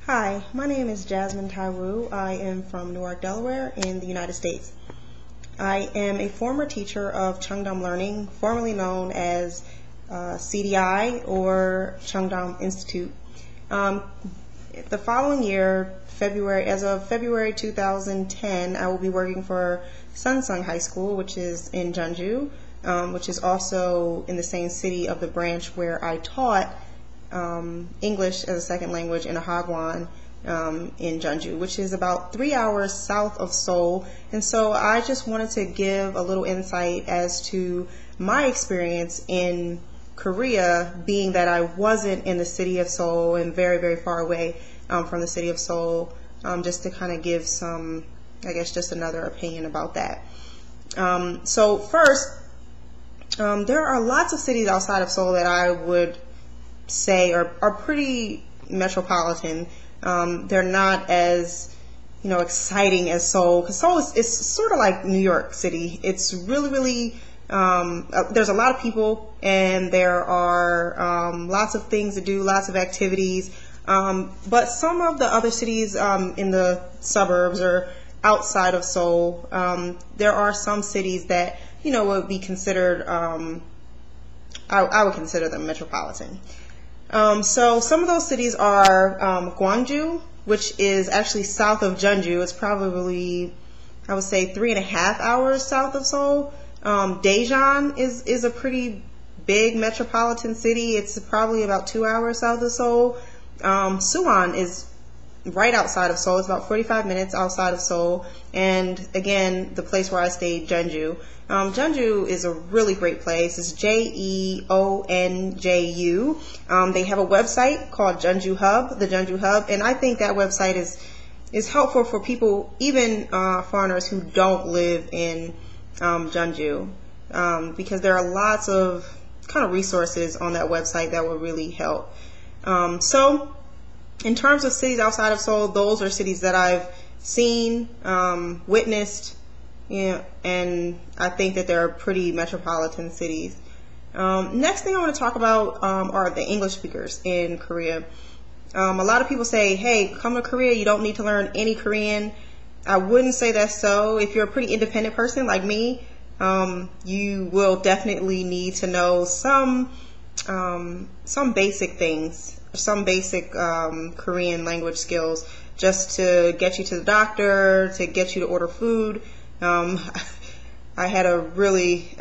Hi, my name is Jasmine Taiwu. I am from Newark, Delaware in the United States. I am a former teacher of Cheongdam Learning, formerly known as CDI or Cheongdam Institute. The following year, as of February 2010, I will be working for Sunsung High School, which is in Jeonju, which is also in the same city of the branch where I taught English as a second language in a Hagwon in Jeonju, which is about 3 hours south of Seoul. And so I just wanted to give a little insight as to my experience in Korea, being that I wasn't in the city of Seoul and very, very far away from the city of Seoul, just to kind of give some, I guess, just another opinion about that. So first, there are lots of cities outside of Seoul that I would say are pretty metropolitan. They're not as exciting as Seoul, because Seoul is sort of like New York City. It's really there's a lot of people, and there are lots of things to do, lots of activities, but some of the other cities in the suburbs or outside of Seoul, there are some cities that would be considered, I would consider them metropolitan. So some of those cities are Gwangju, which is actually south of Jeonju. It's probably, I would say, 3.5 hours south of Seoul. Daejeon is a pretty big metropolitan city. It's probably about 2 hours south of Seoul. Suwon is right outside of Seoul. It's about 45 minutes outside of Seoul. And again, the place where I stayed, Jeonju. Jeonju is a really great place. It's Jeonju. They have a website called Jeonju Hub, the Jeonju Hub, and I think that website is helpful for people, even foreigners who don't live in Jeonju, because there are lots of kind of resources on that website that will really help. So in terms of cities outside of Seoul, those are cities that I've seen, witnessed, and I think that they're pretty metropolitan cities. Next thing I want to talk about are the English speakers in Korea. A lot of people say, hey, come to Korea, you don't need to learn any Korean. I wouldn't say that's so. If you're a pretty independent person like me, you will definitely need to know some basic things, some basic Korean language skills, just to get you to the doctor, to get you to order food. I had a really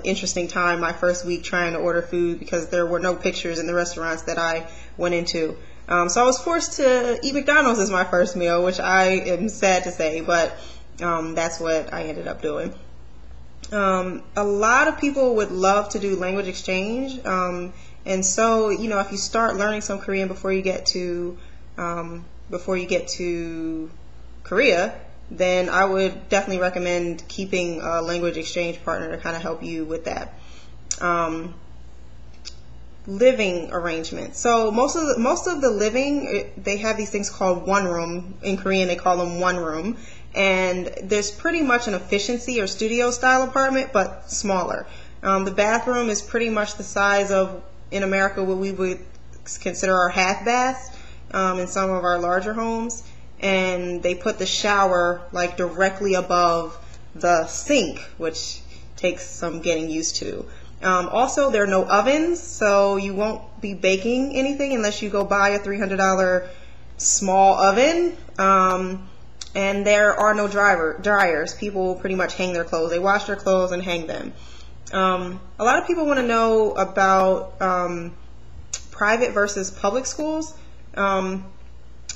interesting time my first week trying to order food because there were no pictures in the restaurants that I went into. So I was forced to eat McDonald's as my first meal, which I am sad to say, but that's what I ended up doing. A lot of people would love to do language exchange, and so if you start learning some Korean before you get to Korea, then I would definitely recommend keeping a language exchange partner to kind of help you with that. Living arrangement. So most of the living, they have these things called one room. In Korean, they call them one room. And there's pretty much an efficiency or studio style apartment, but smaller. The bathroom is pretty much the size of, in America, what we would consider our half baths in some of our larger homes. And they put the shower like directly above the sink, which takes some getting used to. Also, there are no ovens, so you won't be baking anything unless you go buy a $300 small oven. And there are no dryers. People pretty much hang their clothes. They wash their clothes and hang them. A lot of people want to know about private versus public schools.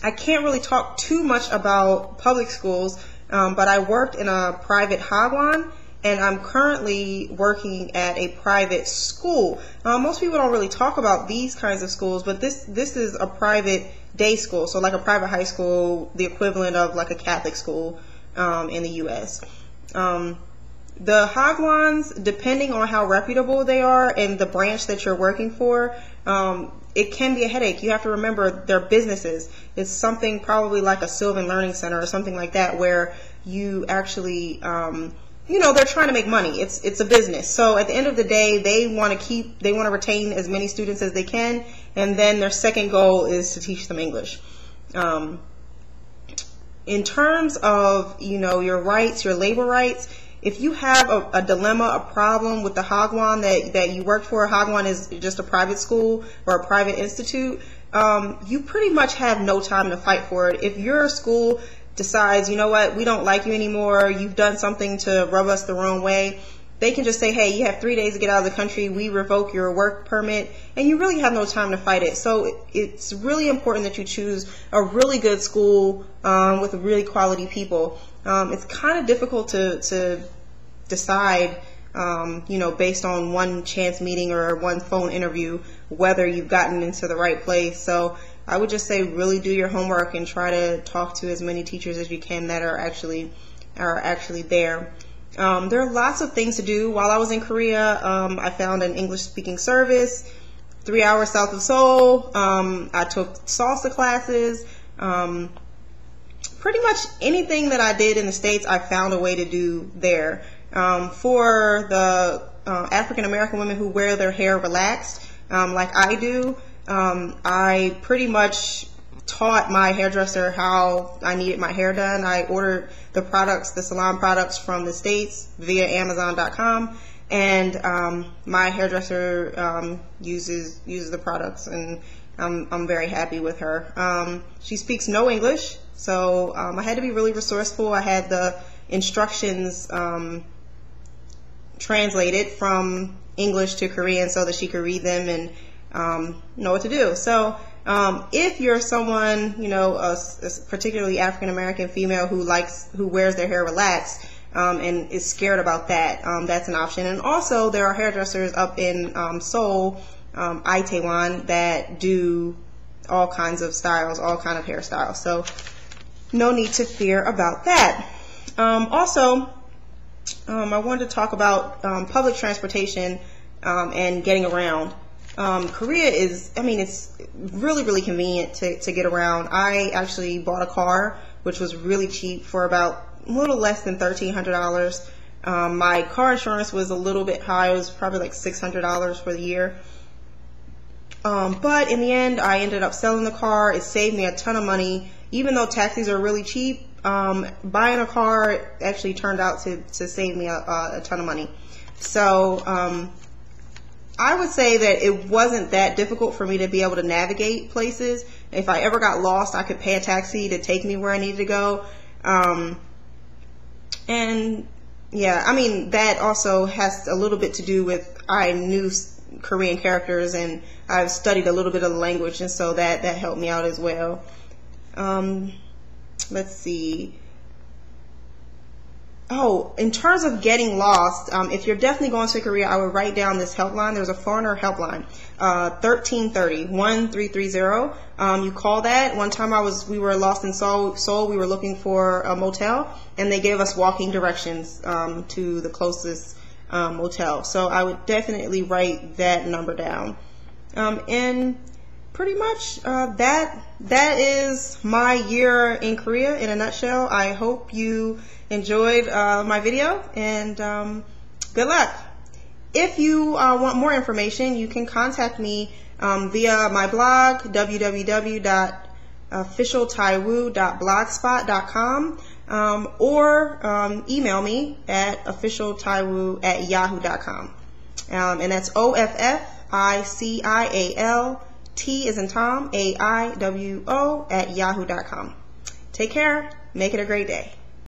I can't really talk too much about public schools, but I worked in a private Hagwon, and I'm currently working at a private school. Most people don't really talk about these kinds of schools, but this is a private day school, so like a private high school, the equivalent of like a Catholic school in the U.S. The Hagwons, depending on how reputable they are and the branch that you're working for, it can be a headache. You have to remember they're businesses. It's something probably like a Sylvan Learning Center or something like that, where you actually, they're trying to make money. It's a business. So at the end of the day, they want to retain as many students as they can, and then their second goal is to teach them English. In terms of, your rights, your labor rights, if you have a dilemma, a problem with the Hagwon that you work for, Hagwon is just a private school or a private institute, you pretty much have no time to fight for it. If your school decides, you know what, we don't like you anymore, you've done something to rub us the wrong way, they can just say, hey, you have 3 days to get out of the country, we revoke your work permit, and you really have no time to fight it. So it's really important that you choose a really good school with really quality people. It's kind of difficult to decide, based on one chance meeting or one phone interview, whether you've gotten into the right place. So I would just say really do your homework and try to talk to as many teachers as you can that are actually there. There are lots of things to do. While I was in Korea, I found an English-speaking service 3 hours south of Seoul. I took salsa classes. Pretty much anything that I did in the States, I found a way to do there. For the African American women who wear their hair relaxed, like I do, I pretty much taught my hairdresser how I needed my hair done. I ordered the products, the salon products, from the States via Amazon.com, and my hairdresser uses the products, and I'm very happy with her. She speaks no English, so I had to be really resourceful. I had the instructions translated from English to Korean so that she could read them and know what to do. So if you're someone, a particularly African American female who wears their hair relaxed and is scared about that, that's an option. And also there are hairdressers up in Seoul, Itaewon, that do all kinds of styles, all kind of hairstyles. So no need to fear about that. Also, I wanted to talk about public transportation and getting around. Korea is, it's really, really convenient to get around. I actually bought a car, which was really cheap, for about a little less than $1,300. My car insurance was a little bit high. It was probably like $600 for the year. But in the end, I ended up selling the car. It saved me a ton of money. Even though taxis are really cheap, buying a car actually turned out to save me a ton of money. So I would say that it wasn't that difficult for me to be able to navigate places. If I ever got lost, I could pay a taxi to take me where I needed to go. And yeah, that also has a little bit to do with I knew Korean characters and I've studied a little bit of the language, and so that helped me out as well. Let's see. Oh, in terms of getting lost, if you're definitely going to Korea, I would write down this helpline. There's a foreigner helpline, 1330-1330. You call that. One time we were lost in Seoul. We were looking for a motel, and they gave us walking directions to the closest motel. So I would definitely write that number down. And pretty much that is my year in Korea in a nutshell. I hope you enjoyed my video, and good luck. If you want more information, you can contact me via my blog, www.officialtaiwoo.blogspot.com, or email me at officialtaiwoo@yahoo.com. And that's OFFICIAL, T as in Tom, AIWO @yahoo.com. Take care. Make it a great day.